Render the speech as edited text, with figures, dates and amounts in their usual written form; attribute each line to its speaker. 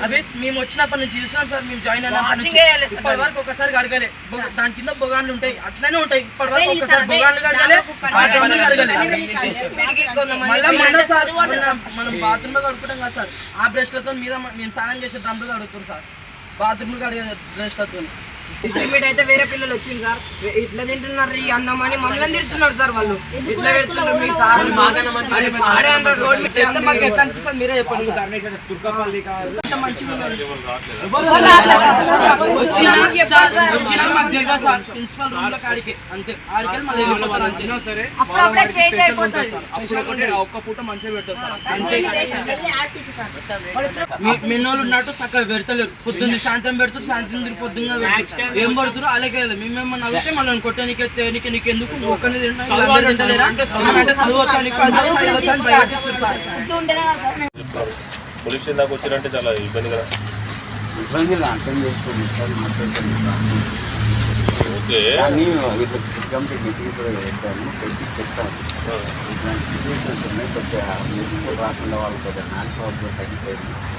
Speaker 1: అవి మేము వచ్చినప్పటి నుంచి చూస్తున్నాం సార్. మేము జాయిన్ అయినప్పటి నుంచి ఇప్పటి వరకు ఒకసారి గడగలే. దాని కింద బొగాన్లు ఉంటాయి, అట్లనే ఉంటాయి. ఇప్పటి వరకు ఒకసారి బొగాన్లు గడగలే, మళ్ళీ మొన్న సార్ మనం బాత్రూమ్ లో కడుకుంటాం కదా సార్, ఆ బ్రష్లతో మీద నేను స్నానం చేసే డ్రమ్లు కడుగుతాను సార్, బాత్రూమ్ కడిగే బ్రష్లతో.
Speaker 2: ఎస్టిమేట్ అయితే వేరే పిల్లలు వచ్చింది సార్, ఇట్లా తింటున్నారు ఈ అన్నం అని మమ్మల్ని తిడుతున్నారు సార్. వాళ్ళు ఇట్లా పెడుతున్నారు మీ సార్
Speaker 1: ఎట్లా అనిపిస్తుంది మీరే చెప్పండి. ప్రిన్సిపల్ రూమ్ లో కాడికి అంతే, ఆడికి మళ్ళీ వెళ్ళిపోతారు. సరే ఒక్క పూట మంచిగా పెడతారు సార్ అంతే. మెన్నోళ్ళు ఉన్నట్టు చక్కగా పెడతలేరు. పొద్దున్న సాయంత్రం పెడతారు, సాయంత్రం పొద్దున్న పెడతారు. ఏం పడుతున్నారు అలాగే. మేమేమన్నా అడిగితే మళ్ళీ కొట్టే నీకు ఎందుకు ఒక్కరిని తింటలేరా అంటే చదవచ్చు అని
Speaker 3: పోలీస్ స్టేషన్ దాకా వచ్చినంటే చాలా ఇబ్బంది కదా.
Speaker 4: ఇబ్బంది అర్థం చేసుకోండి సార్.
Speaker 3: ఓకే
Speaker 4: కానీ కంప్లీట్ మీటింగ్ కూడా పెట్టాను, పెట్టి చెప్తాను. ఇట్లాంటి సిచ్యువేషన్స్ ఉన్నాయి, కొద్దిగా నేర్చుకో రాకుండా వాళ్ళు కొద్దిగా హ్యాండ్ పవర్తో తగ్గిపోయింది.